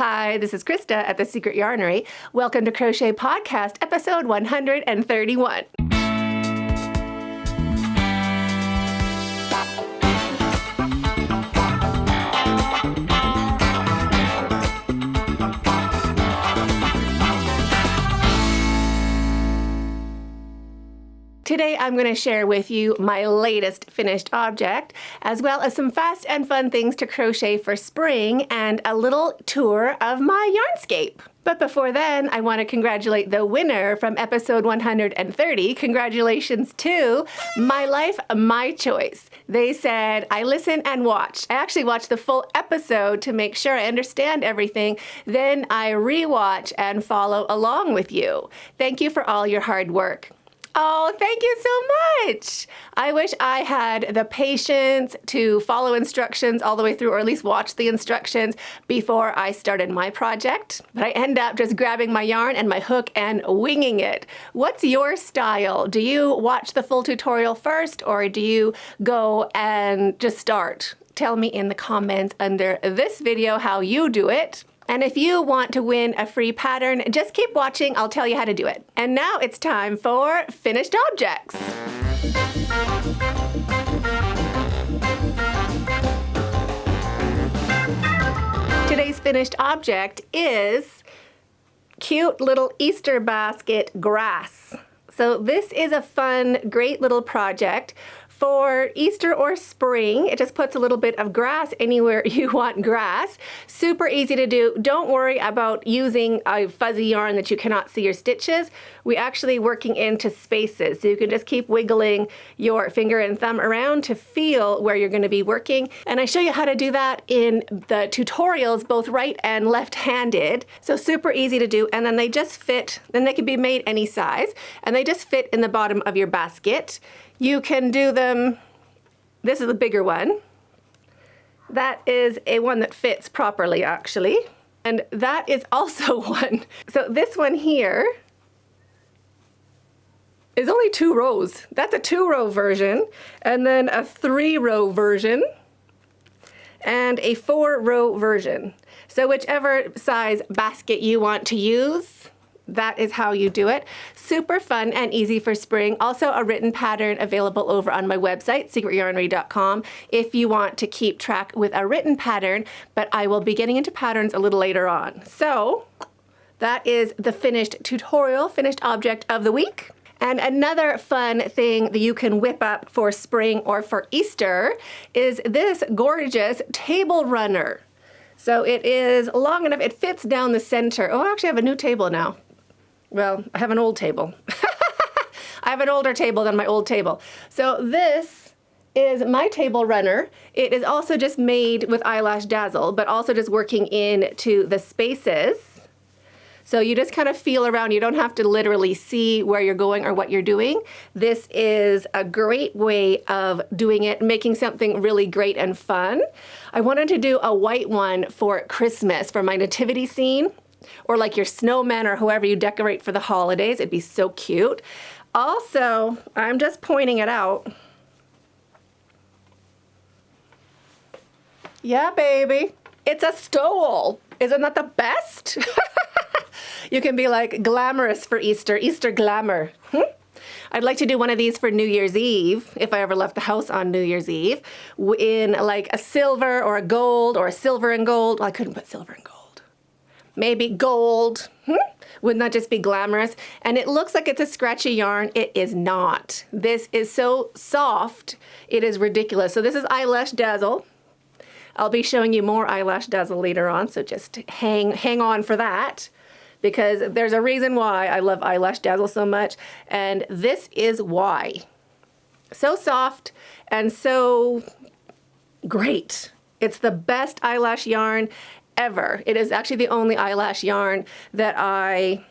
Hi, this is Krista at The Secret Yarnery. Welcome to Crochet Podcast, episode 131. Today I'm going to share with you my latest finished object, as well as some fast and fun things to crochet for spring and a little tour of my Yarnscape. But before then, I want to congratulate the winner from episode 130. Congratulations to My Life, My Choice. They said, I listen and watch. I actually watched the full episode to make sure I understand everything. Then I rewatch and follow along with you. Thank you for all your hard work. Oh, thank you so much. I wish I had the patience to follow instructions all the way through, or at least watch the instructions before I started my project. But I end up just grabbing my yarn and my hook and winging it. What's your style? Do you watch the full tutorial first, or do you go and just start? Tell me in the comments under this video how you do it. And if you want to win a free pattern, just keep watching. I'll tell you how to do it. And now it's time for finished objects. Today's finished object is cute little Easter basket grass. So this is a fun, great little project for Easter or spring. It just puts a little bit of grass anywhere you want grass. Super easy to do. Don't worry about using a fuzzy yarn that you cannot see your stitches. We actually working into spaces, so you can just keep wiggling your finger and thumb around to feel where you're going to be working. And I show you how to do that in the tutorials, both right and left-handed. So super easy to do, and then they just fit. Then they can be made any size, and they just fit in the bottom of your basket. You can do them, this is a bigger one. That is a one that fits properly, actually. And that is also one. So this one here is only 2 rows. That's a 2-row version, and then a 3-row version, and a 4-row version. So whichever size basket you want to use, that is how you do it. Super fun and easy for spring. Also a written pattern available over on my website, secretyarnery.com, if you want to keep track with a written pattern, but I will be getting into patterns a little later on. So that is the finished tutorial, finished object of the week. And another fun thing that you can whip up for spring or for Easter is this gorgeous table runner. So it is long enough, it fits down the center. Oh, I actually have a new table now. Well, I have an old table. I have an older table than my old table. So this is my table runner. It is also just made with Eyelash Dazzle, but also just working into the spaces. So you just kind of feel around. You don't have to literally see where you're going or what you're doing. This is a great way of doing it, making something really great and fun. I wanted to do a white one for Christmas, for my nativity scene, or like your snowman or whoever you decorate for the holidays. It'd be so cute. Also, I'm just pointing it out. Yeah, baby. It's a stole. Isn't that the best? You can be like glamorous for Easter, Easter glamour. I'd like to do one of these for New Year's Eve, if I ever left the house on New Year's Eve, in like a silver or a gold or a silver and gold. Well, I couldn't put silver and gold. Maybe gold. Wouldn't that just be glamorous? And it looks like it's a scratchy yarn. It is not. This is so soft, it is ridiculous. So this is Eyelash Dazzle. I'll be showing you more Eyelash Dazzle later on, so just hang on for that, because there's a reason why I love Eyelash Dazzle so much, and this is why. So soft and so great. It's the best eyelash yarn ever. It is actually the only eyelash yarn that I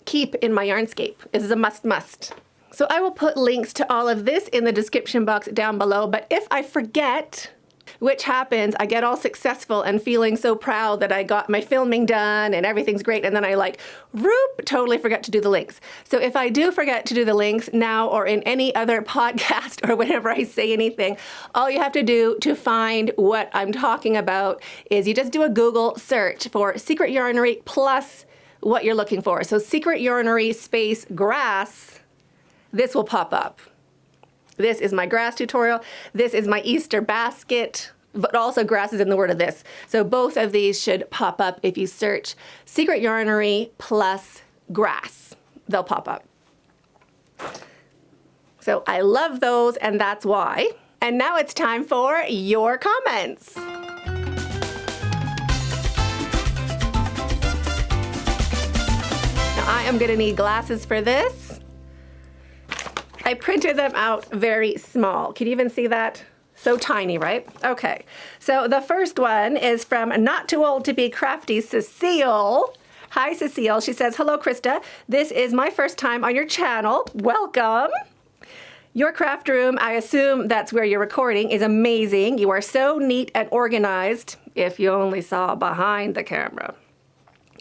keep in my Yarnscape. This is a must. So I will put links to all of this in the description box down below, but if I forget, which happens, I get all successful and feeling so proud that I got my filming done and everything's great, and then I totally forget to do the links. So if I do forget to do the links now or in any other podcast or whenever I say anything, all you have to do to find what I'm talking about is you just do a Google search for Secret Yarnery plus what you're looking for. So Secret Yarnery space grass, this will pop up. This is my grass tutorial. This is my Easter basket, but also grass is in the word of this. So both of these should pop up if you search Secret Yarnery plus grass. They'll pop up. So I love those, and that's why. And now it's time for your comments. I am going to need glasses for this. I printed them out very small. Can you even see that? So tiny, right? Okay. So the first one is from Not Too Old to Be Crafty, Cecile. Hi, Cecile. She says, hello, Krista. This is my first time on your channel. Welcome. Your craft room, I assume that's where you're recording, is amazing. You are so neat and organized, if you only saw behind the camera.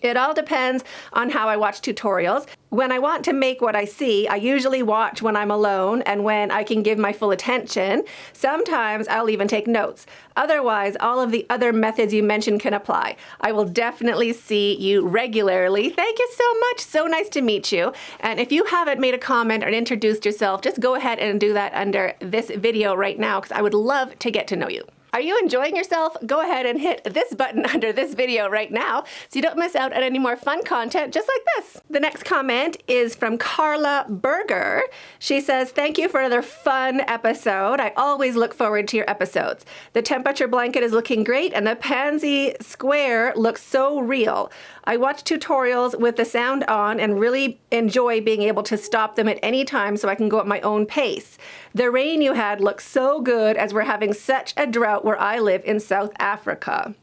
It all depends on how I watch tutorials. When I want to make what I see, I usually watch when I'm alone and when I can give my full attention. Sometimes I'll even take notes. Otherwise, all of the other methods you mentioned can apply. I will definitely see you regularly. Thank you so much. So nice to meet you. And if you haven't made a comment or introduced yourself, just go ahead and do that under this video right now, because I would love to get to know you. Are you enjoying yourself? Go ahead and hit this button under this video right now so you don't miss out on any more fun content just like this. The next comment is from Carla Berger. She says, thank you for another fun episode. I always look forward to your episodes. The temperature blanket is looking great and the pansy square looks so real. I watch tutorials with the sound on and really enjoy being able to stop them at any time so I can go at my own pace. The rain you had looks so good as we're having such a drought where I live in South Africa.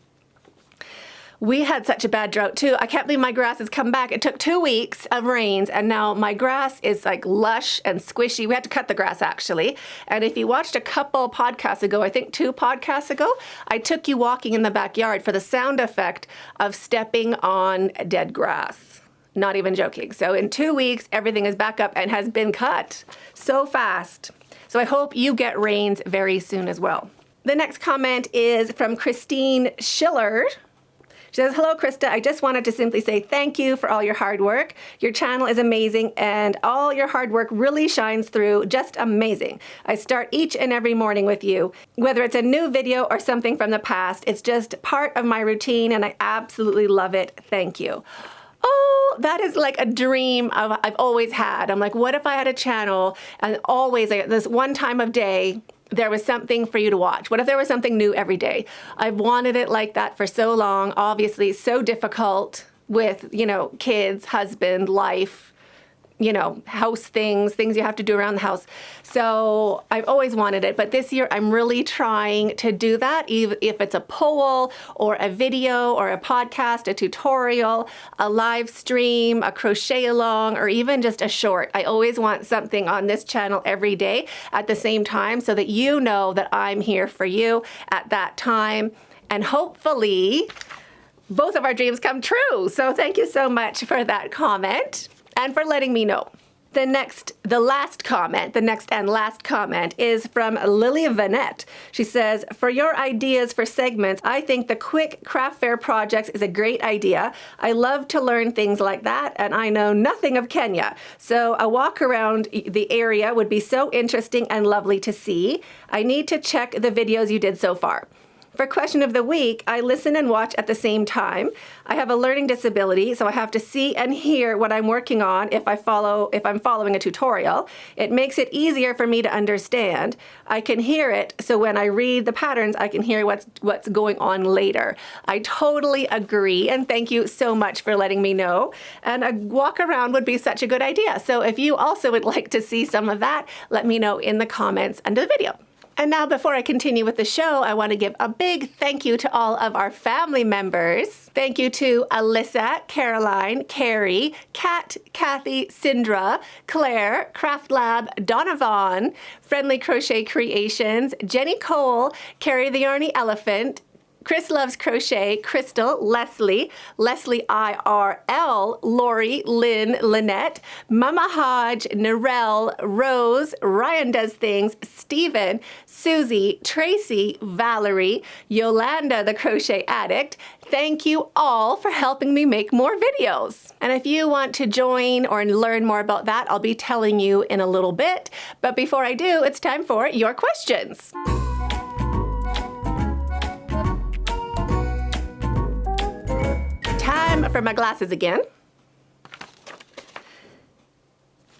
We had such a bad drought too. I can't believe my grass has come back. It took 2 weeks of rains and now my grass is like lush and squishy. We had to cut the grass actually. And if you watched a couple podcasts ago, I think 2 podcasts ago, I took you walking in the backyard for the sound effect of stepping on dead grass. Not even joking. So in 2 weeks, everything is back up and has been cut so fast. So I hope you get rains very soon as well. The next comment is from Christine Schiller. She says, hello, Krista. I just wanted to simply say thank you for all your hard work. Your channel is amazing and all your hard work really shines through. Just amazing. I start each and every morning with you. Whether it's a new video or something from the past, it's just part of my routine and I absolutely love it. Thank you. Oh, that is like a dream I've always had. I'm like, what if I had a channel and always like, this one time of day, there was something for you to watch? What if there was something new every day? I've wanted it like that for so long. Obviously, so difficult with, kids, husband, life, house things you have to do around the house. So I've always wanted it, but this year I'm really trying to do that, if it's a poll or a video or a podcast, a tutorial, a live stream, a crochet along, or even just a short. I always want something on this channel every day at the same time so that you know that I'm here for you at that time. And hopefully both of our dreams come true. So thank you so much for that comment and for letting me know. The next and last comment is from Lily Vanette. She says, for your ideas for segments, I think the quick craft fair projects is a great idea. I love to learn things like that, and I know nothing of Kenya. So a walk around the area would be so interesting and lovely to see. I need to check the videos you did so far. For question of the week, I listen and watch at the same time. I have a learning disability, so I have to see and hear what I'm working on if I'm following a tutorial. It makes it easier for me to understand. I can hear it, so when I read the patterns, I can hear what's going on later. I totally agree, and thank you so much for letting me know. And a walk around would be such a good idea. So if you also would like to see some of that, let me know in the comments under the video. And now before I continue with the show, I want to give a big thank you to all of our family members. Thank you to Alyssa, Caroline, Carrie, Kat, Kathy, Sindra, Claire, Craft Lab, Donovan, Friendly Crochet Creations, Jenny Cole, Carrie the Yarny Elephant, Chris Loves Crochet, Crystal, Leslie, Leslie IRL, Lori, Lynn, Lynette, Mama Hodge, Narelle, Rose, Ryan Does Things, Stephen, Susie, Tracy, Valerie, Yolanda the Crochet Addict. Thank you all for helping me make more videos. And if you want to join or learn more about that, I'll be telling you in a little bit. But before I do, it's time for your questions. Time for my glasses again.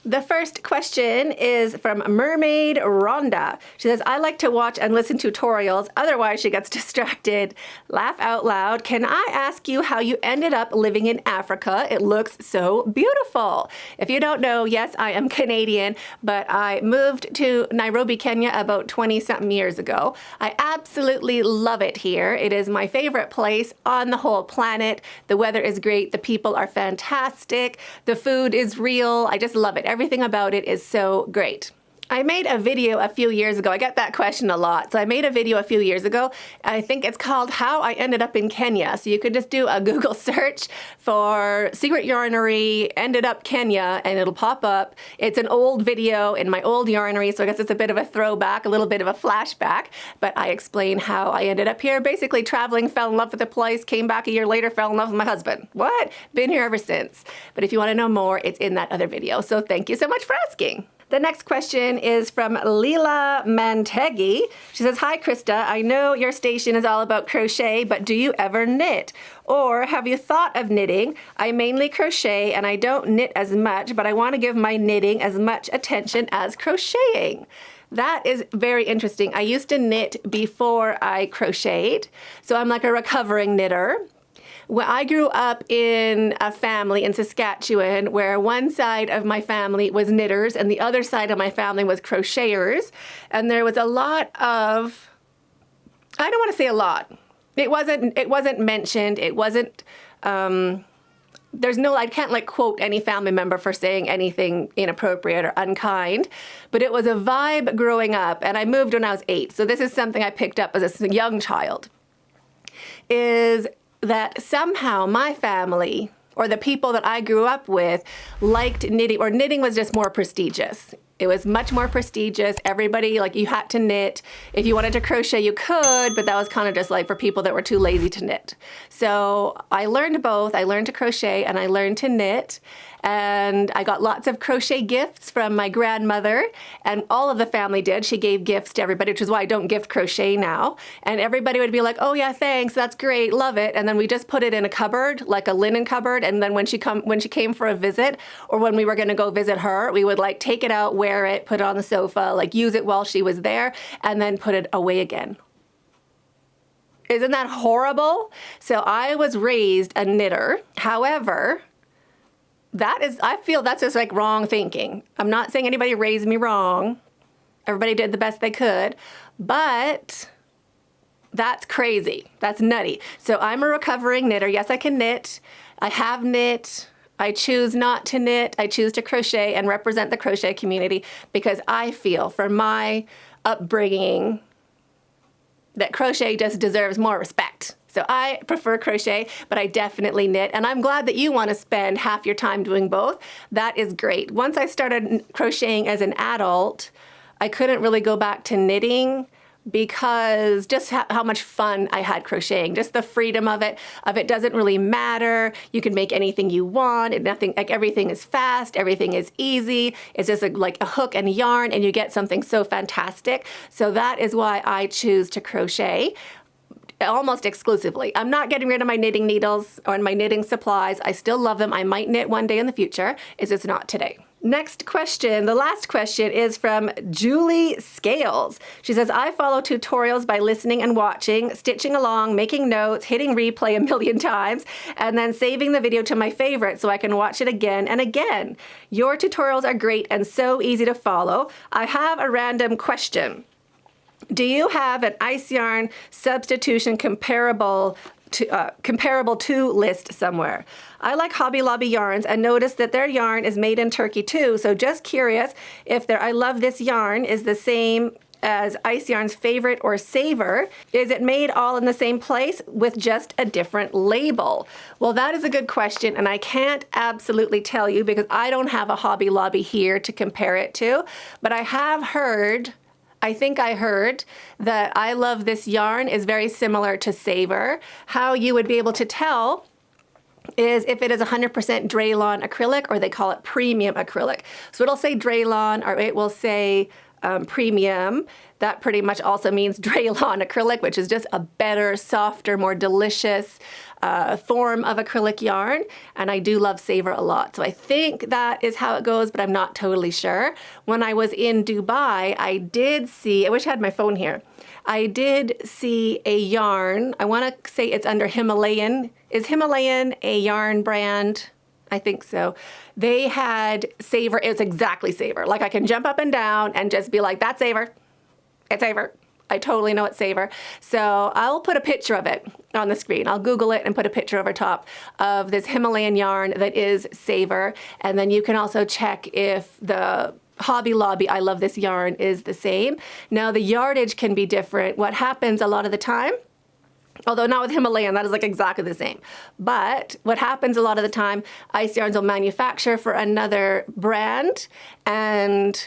The first question is from Mermaid Rhonda. She says, I like to watch and listen to tutorials, otherwise she gets distracted. Laugh out loud. Can I ask you how you ended up living in Africa? It looks so beautiful. If you don't know, yes, I am Canadian, but I moved to Nairobi, Kenya about 20-something years ago. I absolutely love it here. It is my favorite place on the whole planet. The weather is great. The people are fantastic. The food is real. I just love it. Everything about it is so great. I made a video a few years ago. I get that question a lot. So I made a video a few years ago. I think it's called How I Ended Up in Kenya. So you could just do a Google search for Secret Yarnery, Ended Up Kenya, and it'll pop up. It's an old video in my old yarnery, so I guess it's a bit of a throwback, a little bit of a flashback. But I explain how I ended up here. Basically traveling, fell in love with the place, came back a year later, fell in love with my husband. What? Been here ever since. But if you want to know more, it's in that other video. So thank you so much for asking. The next question is from Leela Mantegi. She says, hi, Krista. I know your station is all about crochet, but do you ever knit? Or have you thought of knitting? I mainly crochet and I don't knit as much, but I want to give my knitting as much attention as crocheting. That is very interesting. I used to knit before I crocheted, so I'm like a recovering knitter. Well, I grew up in a family in Saskatchewan where one side of my family was knitters and the other side of my family was crocheters. And there was a lot of, I don't want to say a lot. It wasn't mentioned. It wasn't, there's no, I can't like quote any family member for saying anything inappropriate or unkind, but it was a vibe growing up. And I moved when I was 8. So this is something I picked up as a young child, is that somehow my family or the people that I grew up with liked knitting, or knitting was just more prestigious. It was much more prestigious. Everybody, like, you had to knit. If you wanted to crochet, you could, but that was kind of just like for people that were too lazy to knit. So I learned both. I learned to crochet and I learned to knit. And I got lots of crochet gifts from my grandmother, and all of the family did. She gave gifts to everybody, which is why I don't gift crochet now. And everybody would be like, oh yeah, thanks, that's great, love it. And then we just put it in a cupboard, like a linen cupboard. And then when she came for a visit, or when we were gonna go visit her, we would like take it out, wear it, put it on the sofa, like use it while she was there, and then put it away again. Isn't that horrible? So I was raised a knitter. However, I feel that's just like wrong thinking. I'm not saying anybody raised me wrong. Everybody did the best they could, but that's crazy. That's nutty. So I'm a recovering knitter. Yes, I can knit. I have knit. I choose not to knit. I choose to crochet and represent the crochet community because I feel from my upbringing that crochet just deserves more respect. So I prefer crochet, but I definitely knit. And I'm glad that you want to spend half your time doing both. That is great. Once I started crocheting as an adult, I couldn't really go back to knitting because just how much fun I had crocheting, just the freedom of it doesn't really matter. You can make anything you want, and nothing, like everything is fast, everything is easy. It's just like a hook and a yarn and you get something so fantastic. So that is why I choose to crochet almost exclusively. I'm not getting rid of my knitting needles or my knitting supplies. I still love them. I might knit one day in the future. It's just not today. Next question, the last question is from Julie Scales. She says, I follow tutorials by listening and watching, stitching along, making notes, hitting replay a million times, and then saving the video to my favorite so I can watch it again and again. Your tutorials are great and so easy to follow. I have a random question. Do you have an ice yarn substitution comparable to list somewhere? I like Hobby Lobby yarns and noticed that their yarn is made in Turkey too. So just curious if their I love this yarn is the same as Ice Yarn's favorite or Savor. Is it made all in the same place with just a different label? Well, that is a good question, and I can't absolutely tell you because I don't have a Hobby Lobby here to compare it to, but I have heard, I think I heard that I Love This Yarn is very similar to Savor. How you would be able to tell is if it is 100% Draylon acrylic, or they call it premium acrylic. So it'll say Draylon, or it will say premium. That pretty much also means Draylon acrylic, which is just a better, softer, more delicious form of acrylic yarn. And I do love Savor a lot. So I think that is how it goes, but I'm not totally sure. When I was in Dubai, I did see, I wish I had my phone here. I did see a yarn. I want to say it's under Himalayan. Is Himalayan a yarn brand? I think so. They had Savor. It's exactly Savor. Like I can jump up and down and just be like, that's Savor. It's Savor. I totally know it's Savor. So I'll put a picture of it on the screen. I'll Google it and put a picture over top of this Himalayan yarn that is Savor. And then you can also check if the Hobby Lobby I Love This Yarn is the same. Now the yardage can be different. What happens a lot of the time, although not with Himalayan, that is like exactly the same. But what happens a lot of the time, Ice Yarns will manufacture for another brand, and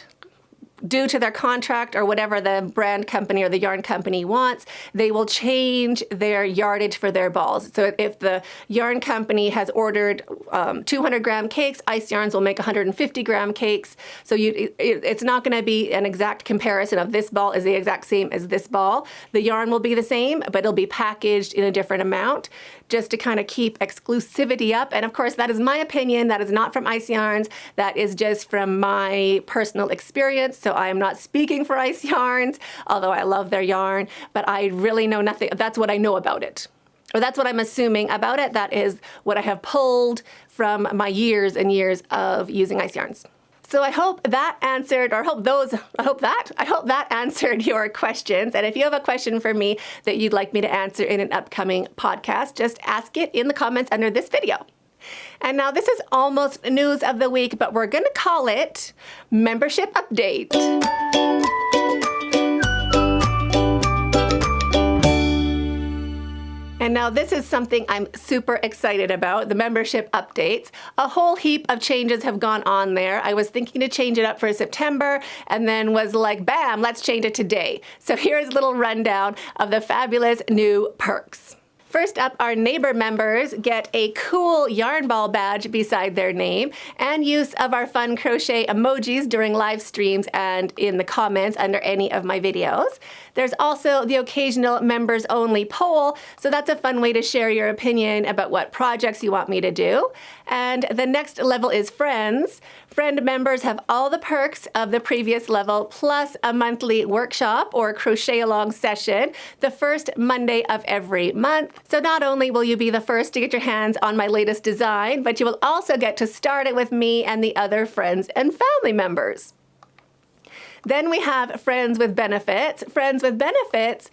due to their contract or whatever the brand company or the yarn company wants, they will change their yardage for their balls. So if the yarn company has ordered 200 gram cakes, Ice Yarns will make 150 gram cakes. So it's not going to be an exact comparison of this ball is the exact same as this ball. The yarn will be the same, but it'll be packaged in a different amount just to kind of keep exclusivity up. And of course, that is my opinion. That is not from Ice Yarns. That is just from my personal experience. So I am not speaking for Ice Yarns, although I love their yarn, but I really know nothing. That's what I know about it. Or that's what I'm assuming about it. That is what I have pulled from my years and years of using Ice Yarns. So I hope that answered, or I hope that answered your questions. And if you have a question for me that you'd like me to answer in an upcoming podcast, just ask it in the comments under this video. And now this is almost news of the week, but we're going to call it membership update. And now this is something I'm super excited about, the membership updates. A whole heap of changes have gone on there. I was thinking to change it up for September and then was like, bam, let's change it today. So here's a little rundown of the fabulous new perks. First up, our neighbor members get a cool yarn ball badge beside their name and use of our fun crochet emojis during live streams and in the comments under any of my videos. There's also the occasional members only poll, so that's a fun way to share your opinion about what projects you want me to do. And the next level is friends. Friend members have all the perks of the previous level, plus a monthly workshop or crochet along session the first Monday of every month. So not only will you be the first to get your hands on my latest design, but you will also get to start it with me and the other friends and family members. Then we have Friends with Benefits. Friends with Benefits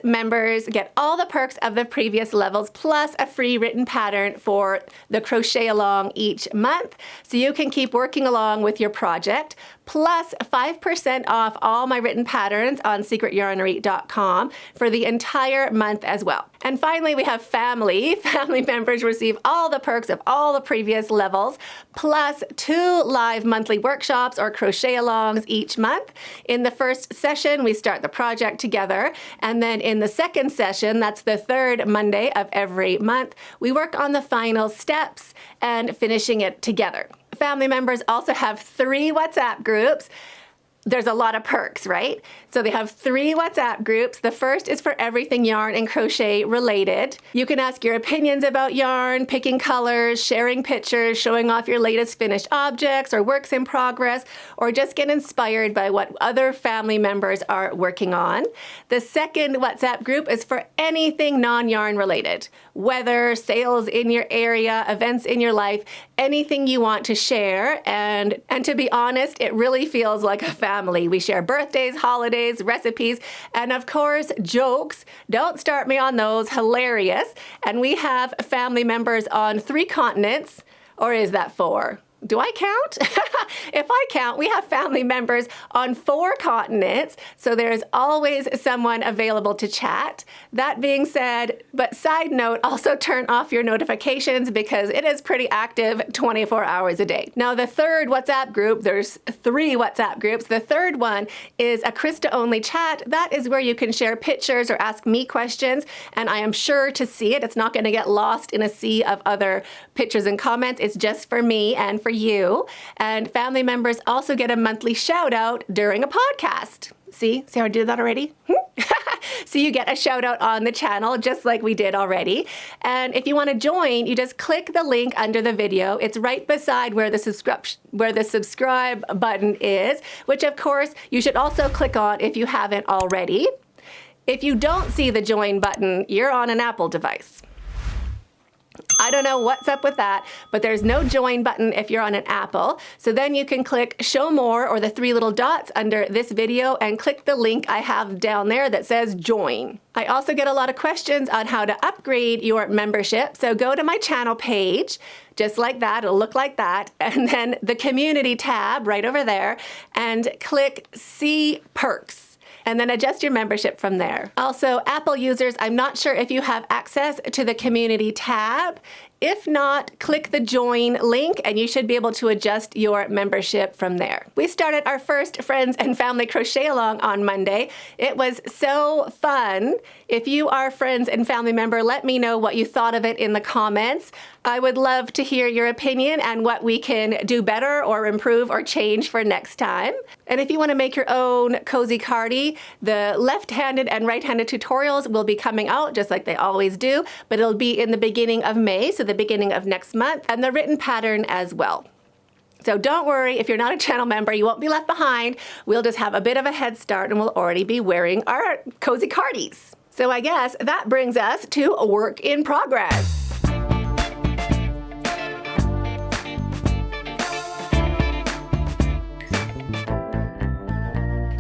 members get all the perks of the previous levels plus a free written pattern for the crochet along each month, so you can keep working along with your project, plus 5% off all my written patterns on secretyarnery.com for the entire month as well. And finally, we have family. Family members receive all the perks of all the previous levels, plus 2 live monthly workshops or crochet alongs each month. In the first session, we start the project together, and then in the second session, that's the third Monday of every month, we work on the final steps and finishing it together. Family members also have 3 WhatsApp groups. There's a lot of perks, right? So they have 3 WhatsApp groups. The first is for everything yarn and crochet related. You can ask your opinions about yarn, picking colors, sharing pictures, showing off your latest finished objects or works in progress, or just get inspired by what other family members are working on. The second WhatsApp group is for anything non-yarn related. Weather, sales in your area, events in your life, anything you want to share. And to be honest, it really feels like a family family. We share birthdays, holidays, recipes, and of course, jokes. Don't start me on those, hilarious. And we have family members on 3 continents, or is that 4? Do I count? If I count, we have family members on 4 continents, so there's always someone available to chat. That being said, but side note, also turn off your notifications because it is pretty active 24 hours a day. Now, the third WhatsApp group, there's 3 WhatsApp groups. The third one is a Krista-only chat. That is where you can share pictures or ask me questions, and I am sure to see it. It's not going to get lost in a sea of other pictures and comments. It's just for me and for you. And family members also get a monthly shout out during a podcast. See how I did that already? So you get a shout out on the channel just like we did already. And if you want to join, you just click the link under the video. It's right beside where the subscribe button is, which of course you should also click on if you haven't already. If you don't see the join button, you're on an Apple device. I don't know what's up with that, but there's no join button if you're on an Apple. So then you can click show more or the 3 little dots under this video and click the link I have down there that says join. I also get a lot of questions on how to upgrade your membership. So go to my channel page, just like that, it'll look like that, and then the community tab right over there and click see perks. And then adjust your membership from there. Also, Apple users, I'm not sure if you have access to the community tab. If not, click the join link and you should be able to adjust your membership from there. We started our first friends and family crochet along on Monday. It was so fun. If you are a friends and family member, let me know what you thought of it in the comments. I would love to hear your opinion and what we can do better or improve or change for next time. And if you want to make your own cozy cardie, the left-handed and right-handed tutorials will be coming out just like they always do, but it'll be in the beginning of May, so the beginning of next month, and the written pattern as well. So don't worry, if you're not a channel member, you won't be left behind. We'll just have a bit of a head start and we'll already be wearing our cozy cardies. So I guess that brings us to a work in progress.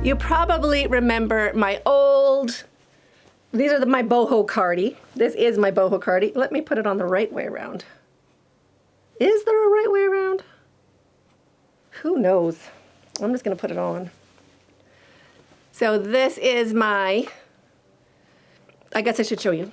You probably remember my old, these are my boho cardie. This is my boho cardie. Let me put it on the right way around. Is there a right way around? Who knows? I'm just gonna put it on. So this is my, I guess I should show you.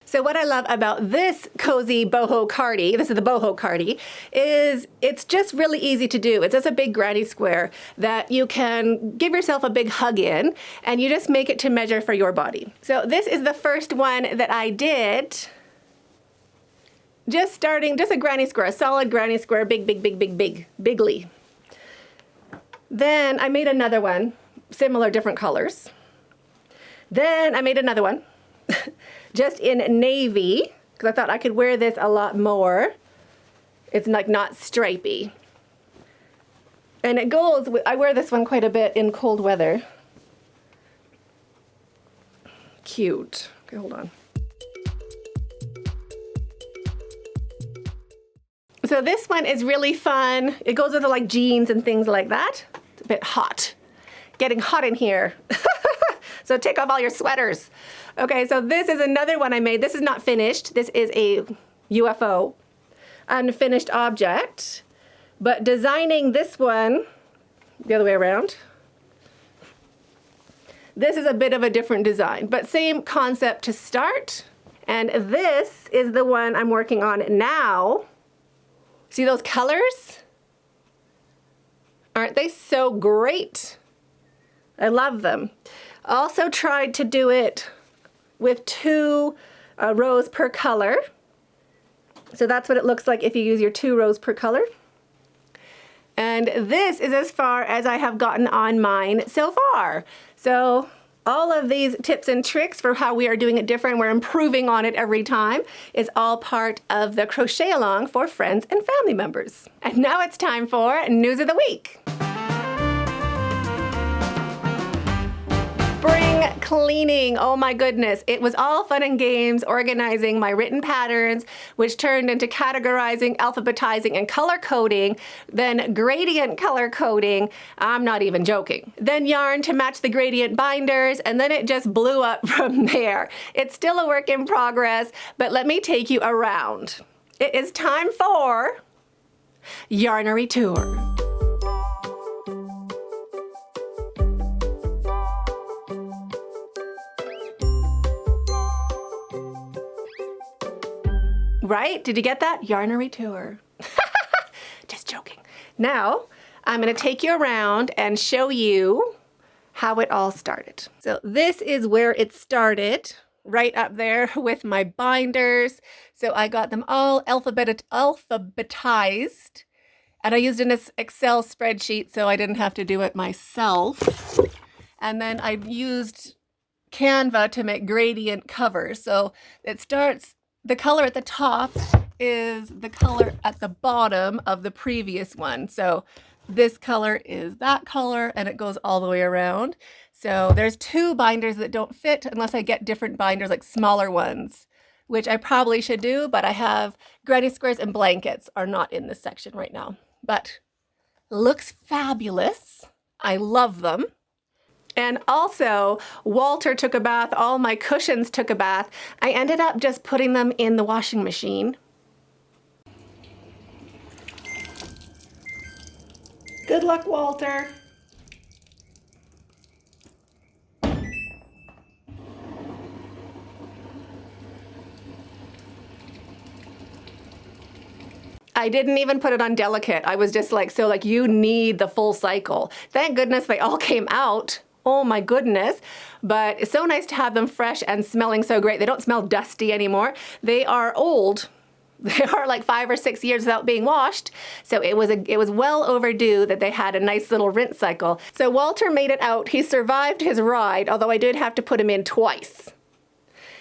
So what I love about this cozy boho cardie, this is the boho cardie, is it's just really easy to do. It's just a big granny square that you can give yourself a big hug in, and you just make it to measure for your body. So this is the first one that I did. Just a granny square, a solid granny square, bigly. Then I made another one, similar, different colors. Then I made another one. Just in navy, because I thought I could wear this a lot more. It's like not stripy. And it goes with, I wear this one quite a bit in cold weather. Cute. Okay, hold on. So this one is really fun. It goes with like jeans and things like that. It's a bit hot. Getting hot in here. So take off all your sweaters. Okay, so this is another one I made. This is not finished. This is a UFO, unfinished object. But designing this one, the other way around, this is a bit of a different design, but same concept to start. And this is the one I'm working on now. See those colors? Aren't they so great? I love them. Also tried to do it with 2 rows per color. So that's what it looks like if you use your 2 rows per color. And this is as far as I have gotten on mine so far. So all of these tips and tricks for how we are doing it different, we're improving on it every time, is all part of the crochet along for friends and family members. And now it's time for News of the Week. spring cleaning. Oh my goodness. It was all fun and games organizing my written patterns, which turned into categorizing, alphabetizing, and color coding, then gradient color coding. I'm not even joking. Then yarn to match the gradient binders, and then it just blew up from there. It's still a work in progress, but let me take you around. It is time for Yarnery Tour. Right? Did you get that? Yarnery Tour. Just joking. Now, I'm going to take you around and show you how it all started. So this is where it started, right up there with my binders. So I got them all alphabetized, and I used an Excel spreadsheet so I didn't have to do it myself. And then I used Canva to make gradient covers. So it starts, the color at the top is the color at the bottom of the previous one. So this color is that color, and it goes all the way around. So there's two binders that don't fit unless I get different binders, like smaller ones, which I probably should do, but I have granny squares and blankets are not in this section right now. But looks fabulous. I love them. And also, Walter took a bath, all my cushions took a bath. I ended up just putting them in the washing machine. Good luck, Walter. I didn't even put it on delicate. I was just like, so like you need the full cycle. Thank goodness they all came out. Oh my goodness. But it's so nice to have them fresh and smelling so great. They don't smell dusty anymore. They are old. They are like 5 or 6 years without being washed. So it was well overdue that they had a nice little rinse cycle. So Walter made it out. He survived his ride, although I did have to put him in twice.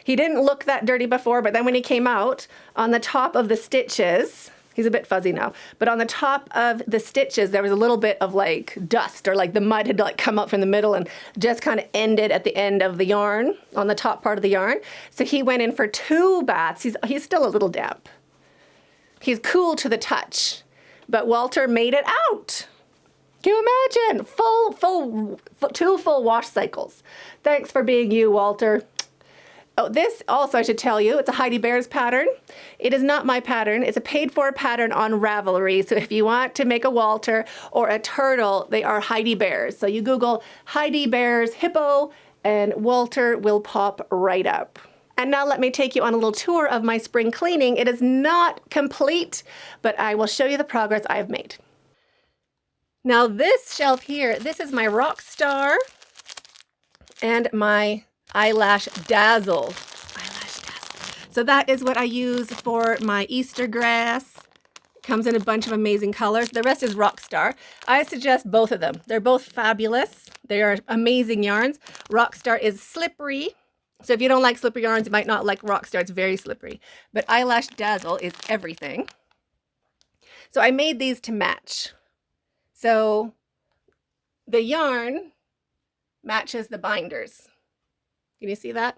He didn't look that dirty before, but then when he came out, on the top of the stitches, he's a bit fuzzy now, but on the top of the stitches, there was a little bit of like dust, or like the mud had like come up from the middle and just kind of ended at the end of the yarn, on the top part of the yarn. So he went in for 2 baths. He's still a little damp. He's cool to the touch, but Walter made it out. Can you imagine? 2 full wash cycles. Thanks for being you, Walter. Oh, this also I should tell you, it's a Heidi Bears pattern. It is not my pattern. It's a paid-for pattern on Ravelry. So if you want to make a Walter or a turtle, they are Heidi Bears. So you Google Heidi Bears hippo and Walter will pop right up. And now let me take you on a little tour of my spring cleaning. It is not complete, but I will show you the progress I have made. Now this shelf here, this is my Rock Star and my Eyelash Dazzle. So that is what I use for my Easter grass. It comes in a bunch of amazing colors. The rest is Rock Star. I suggest both of them. They're both fabulous. They are amazing yarns. Rock Star is slippery. So if you don't like slippery yarns, you might not like Rock Star. It's very slippery. But Eyelash Dazzle is everything. So I made these to match. So the yarn matches the binders. Can you see that?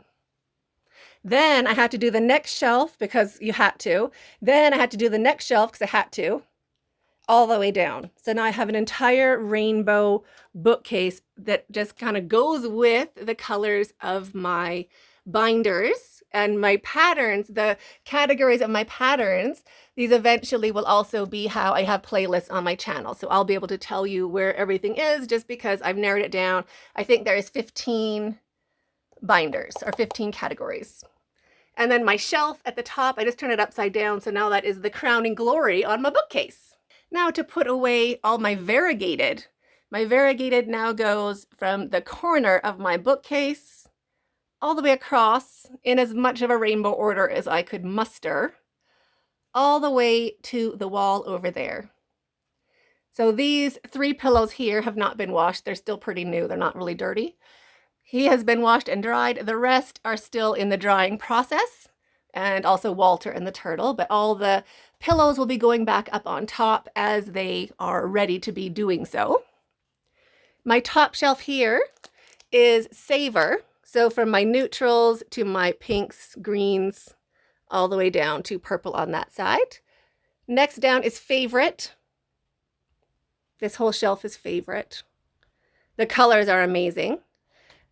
Then I had to do the next shelf because you had to. Then I had to do the next shelf because I had to, all the way down. So now I have an entire rainbow bookcase that just kind of goes with the colors of my binders and my patterns, the categories of my patterns. These eventually will also be how I have playlists on my channel. So I'll be able to tell you where everything is just because I've narrowed it down. I think there is 15 binders or 15 categories. And then my shelf at the top, I just turned it upside down. So now that is the crowning glory on my bookcase. Now to put away all my variegated now goes from the corner of my bookcase all the way across in as much of a rainbow order as I could muster, all the way to the wall over there. So these 3 pillows here have not been washed. They're still pretty new. They're not really dirty. He has been washed and dried. The rest are still in the drying process, and also Walter and the turtle, but all the pillows will be going back up on top as they are ready to be doing so. My top shelf here is Savor. So from my neutrals to my pinks, greens, all the way down to purple on that side. Next down is favorite. This whole shelf is favorite. The colors are amazing.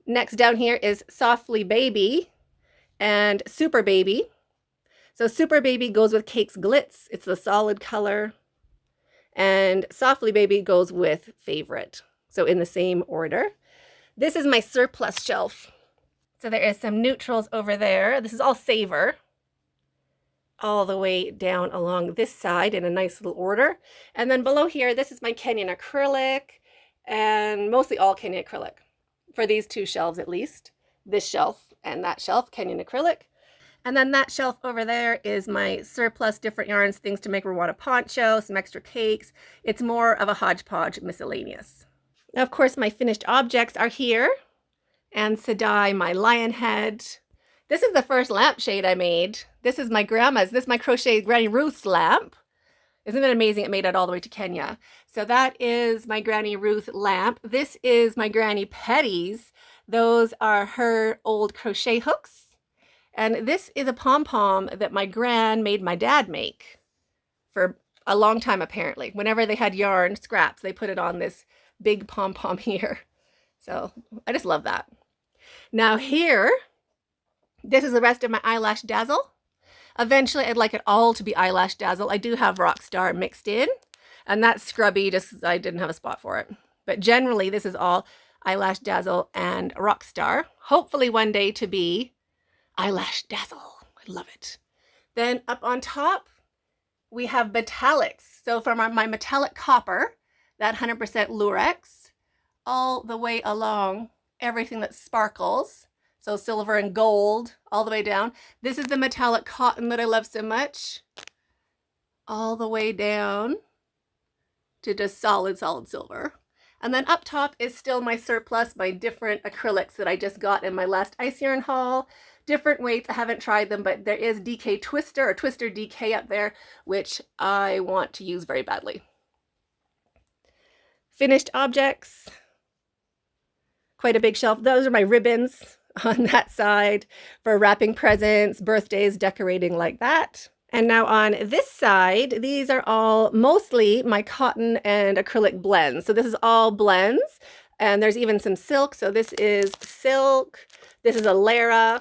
Next down here is Softly Baby and Super Baby. So Super Baby goes with Cakes Glitz. It's the solid color. And Softly Baby goes with Favorite. So in the same order. This is my surplus shelf. So there is some neutrals over there. This is all Savor. All the way down along this side in a nice little order. And then below here, this is my Kenyan acrylic, and mostly all Kenyan acrylic for these two shelves at least. This shelf and that shelf, Kenyan acrylic. And then that shelf over there is my surplus different yarns, things to make Rwanda poncho, some extra cakes. It's more of a hodgepodge miscellaneous. Now, of course, my finished objects are here. And Sadai, my lion head. This is the first lampshade I made. This is my grandma's. This is my Crochet Granny Ruth's lamp. Isn't it amazing? It made it all the way to Kenya. So that is my Granny Ruth lamp. This is my Granny Petty's. Those are her old crochet hooks. And this is a pom-pom that my gran made my dad make for a long time, apparently. Whenever they had yarn scraps, they put it on this big pom-pom here. So I just love that. Now here, this is the rest of my Eyelash Dazzle. Eventually, I'd like it all to be Eyelash Dazzle. I do have Rockstar mixed in, and that's scrubby just because I didn't have a spot for it. But generally, this is all Eyelash Dazzle and Rockstar. Hopefully one day to be Eyelash Dazzle. I love it. Then up on top, we have metallics. So from my metallic copper, that 100% Lurex, all the way along, everything that sparkles. So silver and gold all the way down. This is the metallic cotton that I love so much. All the way down to just solid silver. And then up top is still my surplus, my different acrylics that I just got in my last ice yarn haul. Different weights, I haven't tried them, but there is DK Twister or Twister DK up there, which I want to use very badly. Finished objects. Quite a big shelf. Those are my ribbons on that side for wrapping presents, birthdays, decorating like that. And now on this side, these are all mostly my cotton and acrylic blends. So this is all blends, and there's even some silk. So this is silk. This is a Lara.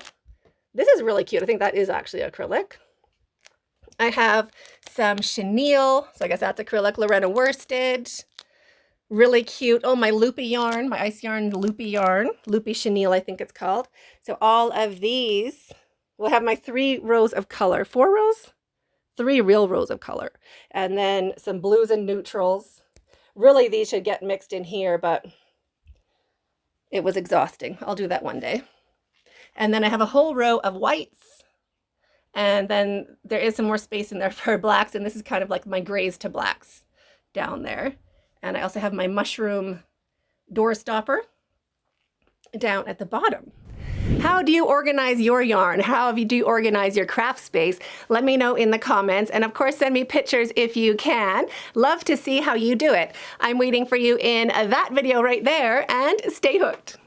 This is really cute. I think that is actually acrylic. I have some chenille. So I guess that's acrylic. Lorena worsted. Really cute. Oh, my loopy yarn, my ice yarn loopy yarn, loopy chenille, I think it's called. So all of these will have my 3 rows of color. 4 rows? 3 real rows of color. And then some blues and neutrals. Really, these should get mixed in here, but it was exhausting. I'll do that one day. And then I have a whole row of whites. And then there is some more space in there for blacks. And this is kind of like my grays to blacks down there. And I also have my mushroom door stopper down at the bottom. How do you organize your yarn? How do you organize your craft space? Let me know in the comments. And of course, send me pictures if you can. Love to see how you do it. I'm waiting for you in that video right there, and stay hooked.